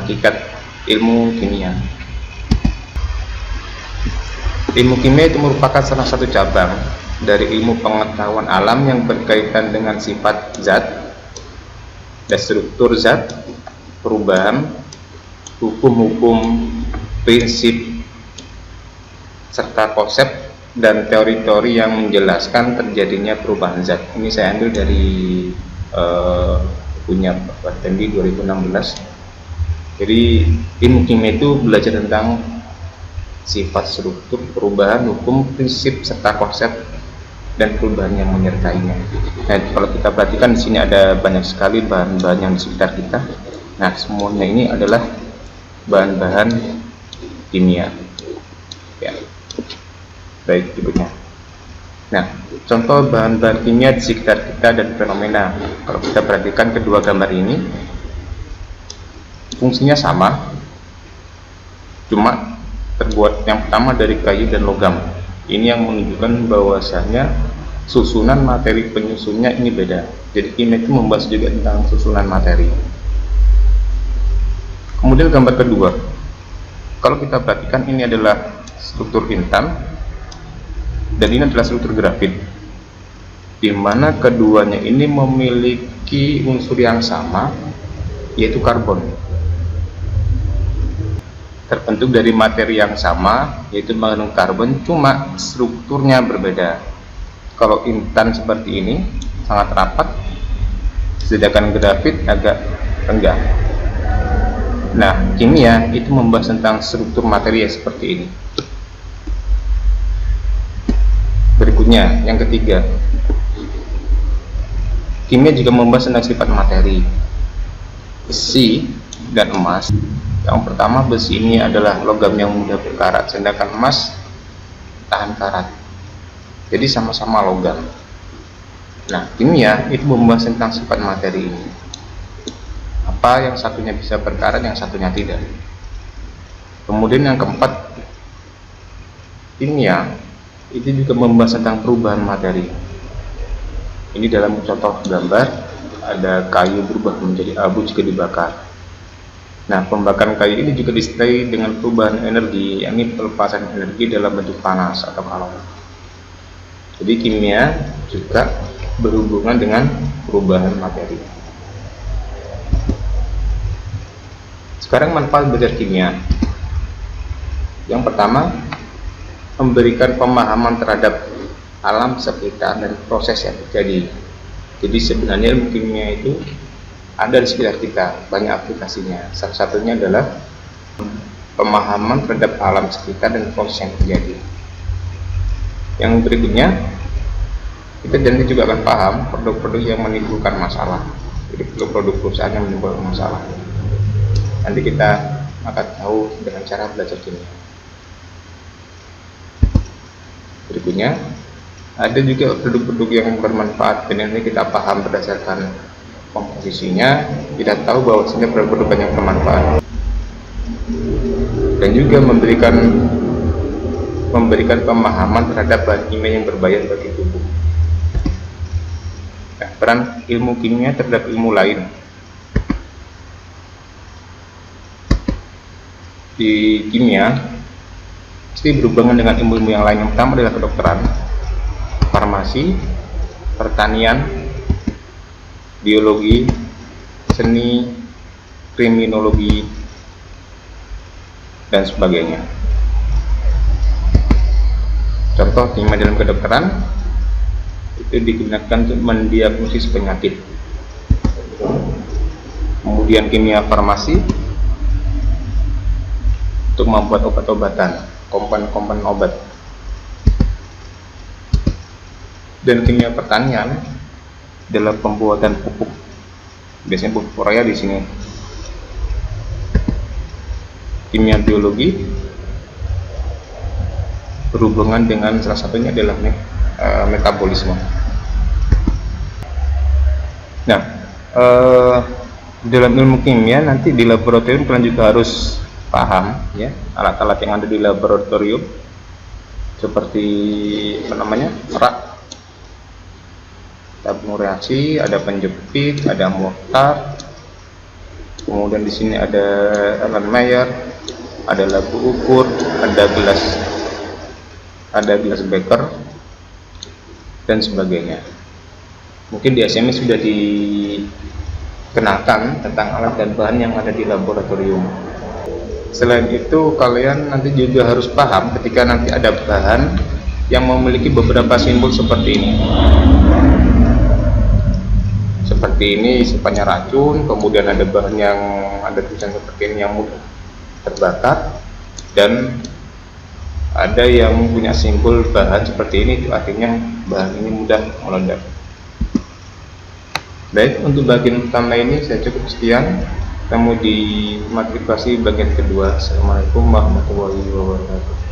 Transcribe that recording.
hakikat ilmu kimia. Ilmu kimia itu merupakan salah satu cabang dari ilmu pengetahuan alam yang berkaitan dengan sifat zat dan struktur zat, perubahan, hukum-hukum, prinsip, serta konsep dan teori-teori yang menjelaskan terjadinya perubahan zat. Ini saya ambil dari punya Pak Tendi 2016. Jadi ilmu kimia itu belajar tentang sifat, struktur, perubahan, hukum, prinsip, serta konsep dan perubahan yang menyertainya. Nah, kalau kita perhatikan di sini ada banyak sekali bahan-bahan yang di sekitar kita. Nah, semuanya ini adalah bahan-bahan kimia. Ya. Baik, berikutnya. Nah, contoh bahan-bahan kimia di sekitar kita dan fenomena. Kalau kita perhatikan kedua gambar ini, fungsinya sama, cuma terbuat yang pertama dari kayu dan logam. Ini yang menunjukkan bahwasanya susunan materi penyusunnya ini beda. Jadi kimia itu membahas juga tentang susunan materi. Kemudian gambar kedua, kalau kita perhatikan ini adalah struktur intan dan ini adalah struktur grafit, di mana keduanya ini memiliki unsur yang sama, yaitu karbon, terbentuk dari materi yang sama, yaitu mengandung karbon, cuma strukturnya berbeda. Kalau intan seperti ini sangat rapat, sedangkan grafit agak renggang. Nah, kimia itu membahas tentang struktur materi yang seperti ini. Berikutnya, yang ketiga, kimia juga membahas tentang sifat materi, besi dan emas. Yang pertama, besi ini adalah logam yang mudah berkarat, sedangkan emas tahan karat. Jadi sama-sama logam. Nah, kimia itu membahas tentang sifat materi ini. Apa yang satunya bisa berkarat, yang satunya tidak. Kemudian yang keempat, kimia itu juga membahas tentang perubahan materi. Ini dalam contoh gambar, ada kayu berubah menjadi abu jika dibakar. Nah, pembakaran kayu ini juga disertai dengan perubahan energi, yakni pelepasan energi dalam bentuk panas atau kalori. Jadi kimia juga berhubungan dengan perubahan materi. Sekarang manfaat belajar kimia. Yang pertama, memberikan pemahaman terhadap alam sekitar dan proses yang terjadi. Jadi sebenarnya ilmu kimia itu ada di sekitar kita, banyak aplikasinya. Salah satunya adalah pemahaman terhadap alam sekitar dan proses yang terjadi. Yang berikutnya, kita nanti juga akan paham produk-produk yang menimbulkan masalah. Jadi produk perusahaan yang menimbulkan masalah. Nanti kita akan tahu dengan cara belajar kimia. Berikutnya, ada juga produk-produk yang bermanfaat, dan ini kita paham berdasarkan komposisinya. Kita tahu bahwasanya produk-produk yang bermanfaat, dan juga memberikan pemahaman terhadap bahan kimia yang berbahaya bagi tubuh. Nah, peran ilmu kimia terhadap ilmu lain. Di kimia pasti berhubungan dengan ilmu-ilmu yang lain. Yang pertama adalah kedokteran, farmasi, pertanian, biologi, seni, kriminologi, dan sebagainya. Contoh kimia dalam kedokteran itu digunakan untuk mendiagnosis penyakit. Kemudian kimia farmasi untuk membuat obat-obatan, komponen obat. Dan kimia pertanian adalah pembuatan pupuk, biasanya pupuk urea di sini. Kimia biologi berhubungan dengan salah satunya adalah metabolisme. Nah, dalam ilmu kimia nanti di laboratorium kalian juga harus paham ya alat-alat yang ada di laboratorium, seperti rak, tabung reaksi, ada penjepit, ada mortar, Kemudian di sini ada Erlenmeyer, ada labu ukur, ada gelas beker dan sebagainya. Mungkin di SMS sudah dikenakan tentang alat dan bahan yang ada di laboratorium. Selain itu, kalian nanti juga harus paham ketika nanti ada bahan yang memiliki beberapa simbol seperti ini. Seperti ini sifatnya racun, kemudian ada bahan yang ada tulisan seperti ini yang mudah terbakar, dan ada yang punya simbol bahan seperti ini, itu artinya bahan ini mudah meledak. Baik, untuk bagian pertama ini saya cukup sekian. Ketemu di motivasi bagian kedua. Assalamualaikum warahmatullahi wabarakatuh.